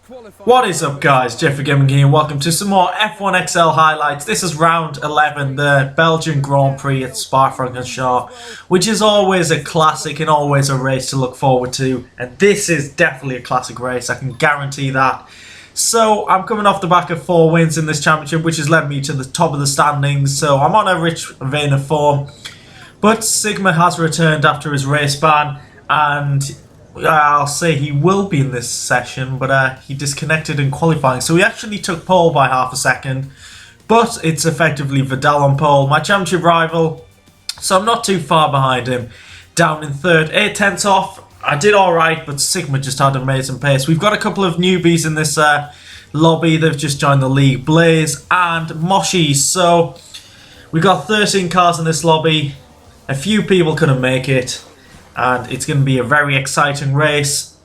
What is up, guys? JayFerGaming here and welcome to some more F1XL highlights. This is round 11, the Belgian Grand Prix at Spa-Francorchamps, which is always a classic and always a race to look forward to. And this is definitely a classic race, I can guarantee that. So, I'm coming off the back of 4 wins in this championship, which has led me to the top of the standings. So, I'm on a rich vein of form. But Sigma has returned after his race ban, and I'll say he will be in this session, but he disconnected in qualifying. So he actually took pole by half a second, but it's effectively Vidal on pole, my championship rival. So I'm not too far behind him, down in third, 8 tenths off. I did alright, but Sigma just had amazing pace. We've got a couple of newbies in this lobby. They've just joined the league, Blaze and Moshi. So we've got 13 cars in this lobby. A few people couldn't make it, and it's going to be a very exciting race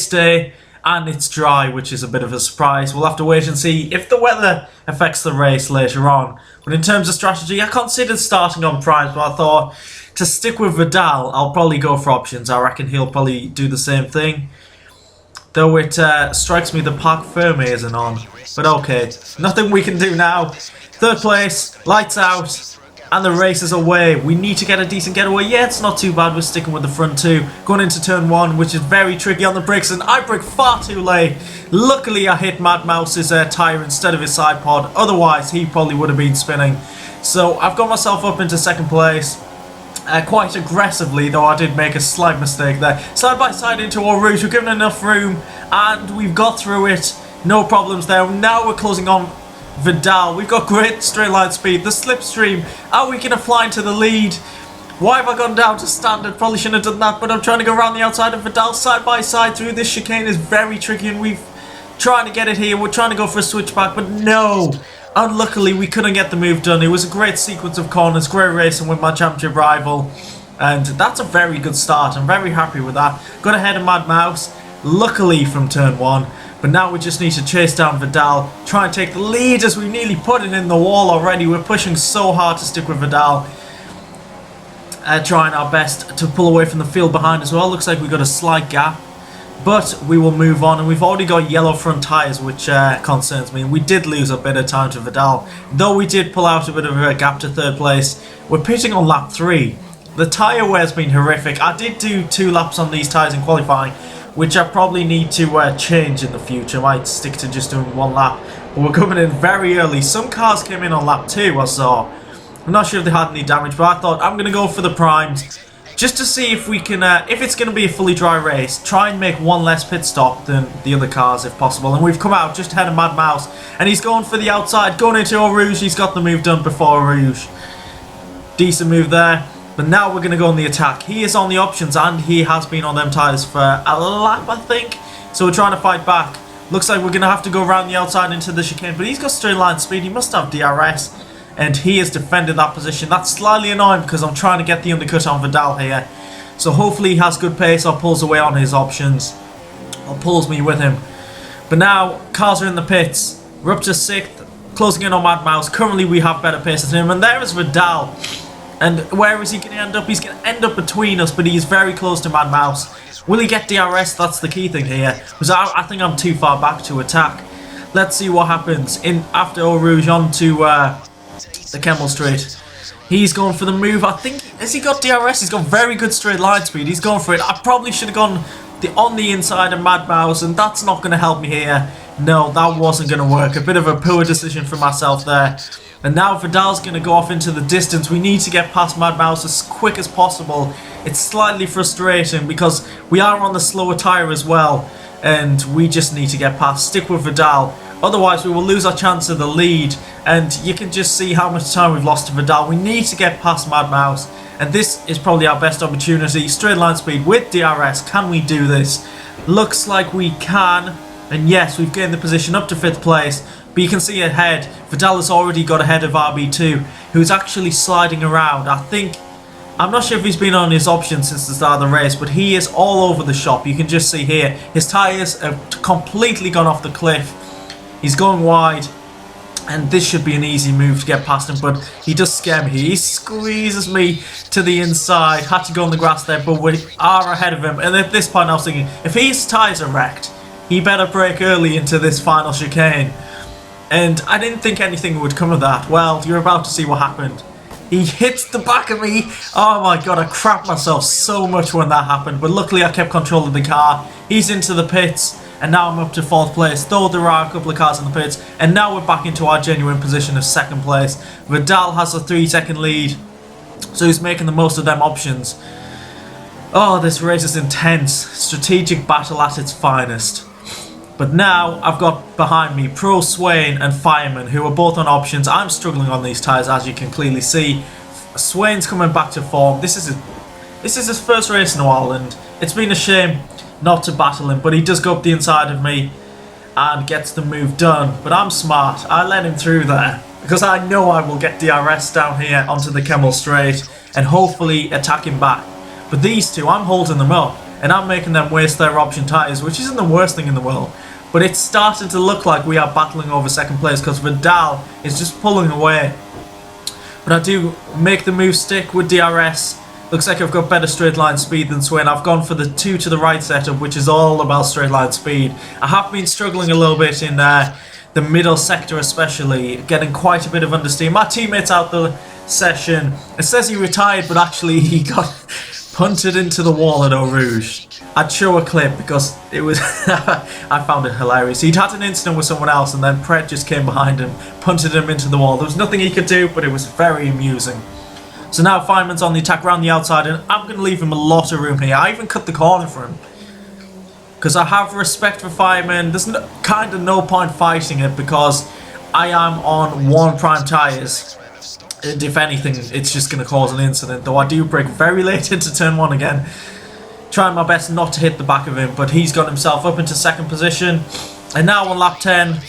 day, and it's dry, which is a bit of a surprise. We'll have to wait and see if the weather affects the race later on. But in terms of strategy, I considered starting on primes, but I thought to stick with Vidal, I'll probably go for options. I reckon he'll probably do the same thing, though it strikes me the Parc Ferme isn't on. But okay, nothing we can do now. Third place, lights out, and the race is away. We need to get a decent getaway. Yeah, it's not too bad. We're sticking with the front two. Going into turn 1, which is very tricky on the brakes, and I brake far too late. Luckily, I hit Mad Mouse's tyre instead of his side pod. Otherwise, he probably would have been spinning. So, I've got myself up into second place. Quite aggressively, though I did make a slight mistake there. Side by side into our route. We're given enough room, and we've got through it. No problems there. Now we're closing on Vidal. We've got great straight line speed. The slipstream. Are we going to fly into the lead? Why have I gone down to standard? Probably shouldn't have done that, but I'm trying to go around the outside of Vidal side by side through this chicane. Is very tricky, and we've trying to get it here. We're trying to go for a switchback, but no. Unluckily, we couldn't get the move done. It was a great sequence of corners, great racing with my championship rival, and that's a very good start. I'm very happy with that. Got ahead of Mad Mouse, luckily from turn 1. But now we just need to chase down Vidal, try and take the lead as we nearly put it in the wall already. We're pushing so hard to stick with Vidal. Trying our best to pull away from the field behind as well. Looks like we've got a slight gap, but we will move on. And we've already got yellow front tyres, which concerns me. We did lose a bit of time to Vidal, though we did pull out a bit of a gap to third place. We're pitting on lap 3. The tyre wear's been horrific. I did do 2 laps on these tyres in qualifying, which I probably need to change in the future. I might stick to just doing 1 lap. But we're coming in very early. Some cars came in on lap 2, I saw. I'm not sure if they had any damage, but I thought I'm going to go for the primes, just to see if we can, if it's going to be a fully dry race, try and make 1 less pit stop than the other cars if possible. And we've come out just ahead of Mad Mouse, and he's going for the outside, going into Eau Rouge. He's got the move done before Eau Rouge. Decent move there. But now we're going to go on the attack. He is on the options, and he has been on them tyres for a lap, I think. So we're trying to fight back. Looks like we're going to have to go around the outside into the chicane. But he's got straight line speed. He must have DRS. And he has defended that position. That's slightly annoying because I'm trying to get the undercut on Vidal here. So hopefully he has good pace or pulls away on his options. Or pulls me with him. But now, cars are in the pits. We're up to 6th. Closing in on Mad Mouse. Currently we have better pace than him. And there is Vidal. And where is he going to end up? He's going to end up between us, but he's very close to Mad Mouse. Will he get DRS? That's the key thing here. Because I think I'm too far back to attack. Let's see what happens. After Eau Rouge on to the Kemmel Street. He's going for the move. I think, has he got DRS? He's got very good straight line speed. He's going for it. I probably should have gone on the inside of Mad Mouse, and that's not going to help me here. No, that wasn't going to work. A bit of a poor decision for myself there. And now Vidal's going to go off into the distance. We need to get past Mad Mouse as quick as possible. It's slightly frustrating because we are on the slower tyre as well. And we just need to get past. Stick with Vidal. Otherwise we will lose our chance of the lead. And you can just see how much time we've lost to Vidal. We need to get past Mad Mouse. And this is probably our best opportunity. Straight line speed with DRS. Can we do this? Looks like we can. And yes, we've gained the position up to 5th place. But you can see ahead, Vidal has already got ahead of RB2, who's actually sliding around. I'm not sure if he's been on his options since the start of the race, but he is all over the shop. You can just see here, his tyres have completely gone off the cliff. He's going wide, and this should be an easy move to get past him, but he does scare me. He squeezes me to the inside. Had to go on the grass there, but we are ahead of him. And at this point I was thinking, if his tyres are wrecked, he better brake early into this final chicane. And I didn't think anything would come of that. Well, you're about to see what happened. He hit the back of me. Oh my god, I crapped myself so much when that happened. But luckily I kept control of the car. He's into the pits. And now I'm up to 4th place, though there are a couple of cars in the pits. And now we're back into our genuine position of 2nd place. Vidal has a 3-second lead. So he's making the most of them options. Oh, this race is intense. Strategic battle at its finest. But now I've got behind me Pro Swain and Fireman, who are both on options. I'm struggling on these tyres, as you can clearly see. Swain's coming back to form. This is his first race in a while, and it's been a shame not to battle him. But he does go up the inside of me and gets the move done. But I'm smart. I let him through there because I know I will get DRS down here onto the Kemmel Straight and hopefully attack him back. But these two, I'm holding them up and I'm making them waste their option tyres, which isn't the worst thing in the world. But it's starting to look like we are battling over 2nd place because Vidal is just pulling away. But I do make the move stick with DRS. Looks like I've got better straight line speed than Swain. I've gone for the 2 to the right setup, which is all about straight line speed. I have been struggling a little bit in the middle sector especially, getting quite a bit of understeer. My teammate's out the session. It says he retired, but actually he got punted into the wall at Eau Rouge. I'd show a clip because it was I found it hilarious. He'd had an incident with someone else and then Pret just came behind him, punted him into the wall. There was nothing he could do, but it was very amusing. So now Fireman's on the attack around the outside and I'm going to leave him a lot of room here. I even cut the corner for him because I have respect for Fireman. There's kind of no point fighting it because I am on 1 prime tyres. And if anything, it's just going to cause an incident. Though I do brake very late into turn 1 again. Trying my best not to hit the back of him, but he's got himself up into 2nd position. And now on lap 10,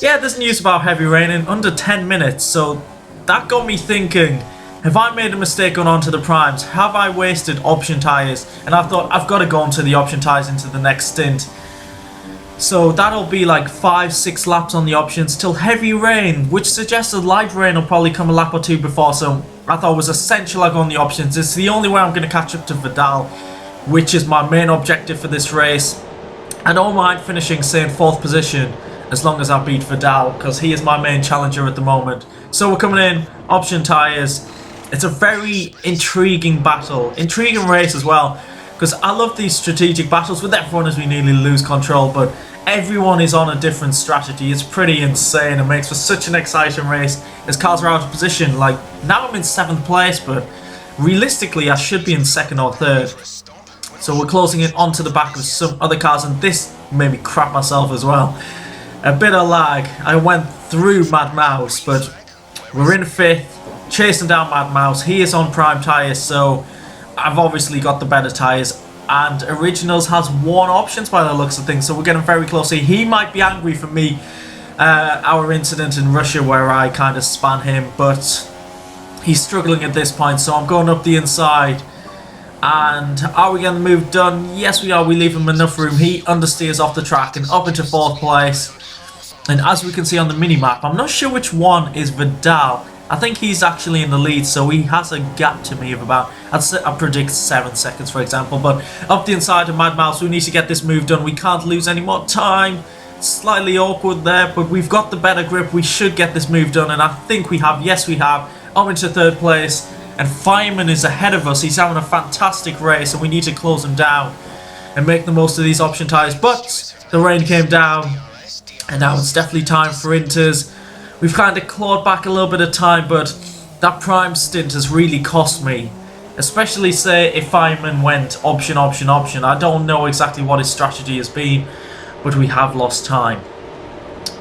yeah, there's news about heavy rain in under 10 minutes. So that got me thinking, have I made a mistake going on to the primes? Have I wasted option tyres? And I thought, I've got to go onto the option tyres into the next stint. So that'll be like 5-6 laps on the options till heavy rain, which suggests that light rain will probably come a lap or 2 before. So I thought it was essential I go on the options. It's the only way I'm going to catch up to Vidal, which is my main objective for this race. I don't mind finishing, say, in 4th position as long as I beat Vidal, because he is my main challenger at the moment. So we're coming in, option tyres. It's a very intriguing battle, intriguing race as well, because I love these strategic battles with everyone as we nearly lose control, but everyone is on a different strategy. It's pretty insane. It makes for such an exciting race as cars are out of position. Like, now I'm in 7th place, but realistically I should be in 2nd or 3rd. So we're closing in onto the back of some other cars, and this made me crap myself as well. A bit of lag. I went through Mad Mouse, but we're in 5th, chasing down Mad Mouse. He is on prime tyres, so I've obviously got the better tyres. And Originals has 1 options by the looks of things, so we're getting very close here. He might be angry for me, our incident in Russia where I kind of span him, but he's struggling at this point, so I'm going up the inside. And are we getting the move done? Yes, we are. We leave him enough room. He understeers off the track and up into 4th place. And as we can see on the mini-map, I'm not sure which one is Vidal. I think he's actually in the lead, so he has a gap to me of about, I predict 7 seconds, for example. But up the inside of Mad Mouse, we need to get this move done. We can't lose any more time. Slightly awkward there, but we've got the better grip. We should get this move done, and I think we have. Yes, we have. Up into 3rd place. And Fireman is ahead of us. He's having a fantastic race and we need to close him down and make the most of these option tyres. But the rain came down and now it's definitely time for inters. We've kind of clawed back a little bit of time, but that prime stint has really cost me. Especially, say, if Fireman went option, option, option. I don't know exactly what his strategy has been, but we have lost time.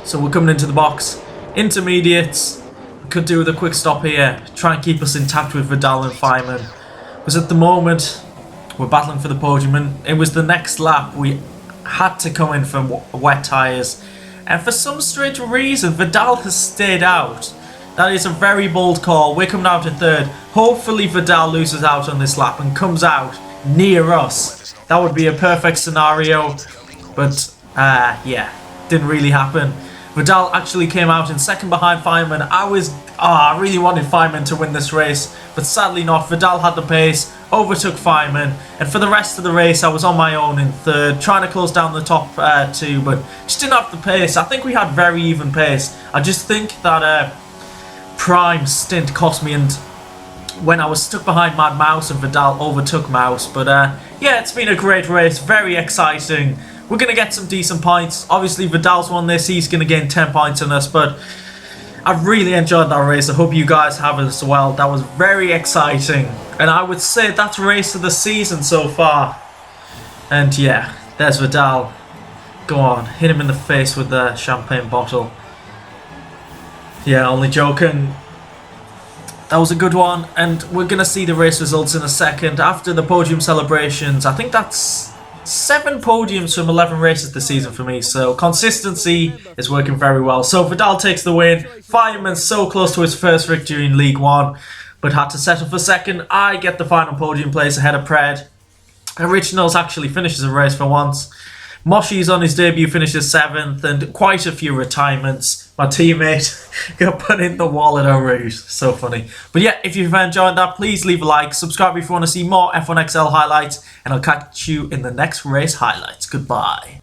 So we're coming into the box. Intermediates. Could do with a quick stop here, try and keep us intact with Vidal and Fireman, because at the moment we're battling for the podium, and it was the next lap we had to come in for wet tyres, and for some strange reason Vidal has stayed out. That is a very bold call. We're coming out in 3rd. Hopefully Vidal loses out on this lap and comes out near us. That would be a perfect scenario, but yeah, didn't really happen. Vidal actually came out in second behind Fireman. I really wanted Fireman to win this race, but sadly not. Vidal had the pace, overtook Fireman, and for the rest of the race I was on my own in third, trying to close down the top two, but just didn't have the pace. I think we had very even pace. I just think that Prime stint cost me, and when I was stuck behind Mad Mouse and Vidal overtook Mouse. But yeah, it's been a great race, very exciting. We're going to get some decent points. Obviously, Vidal's won this. He's going to gain 10 points on us. But I really enjoyed that race. I hope you guys have as well. That was very exciting. And I would say that's race of the season so far. And yeah, there's Vidal. Go on, hit him in the face with the champagne bottle. Yeah, only joking. That was a good one. And we're going to see the race results in a second. After the podium celebrations, I think that's 7 podiums from 11 races this season for me, so consistency is working very well. So Vidal takes the win. Fireman's so close to his first victory in League 1, but had to settle for second. I get the final podium place ahead of Pred. Originals actually finishes a race for once. Moshi's on his debut finishes 7th, and quite a few retirements. My teammate got put in the wall at a route. So funny. But yeah, if you've enjoyed that, please leave a like. Subscribe if you want to see more F1XL highlights, and I'll catch you in the next race highlights. Goodbye.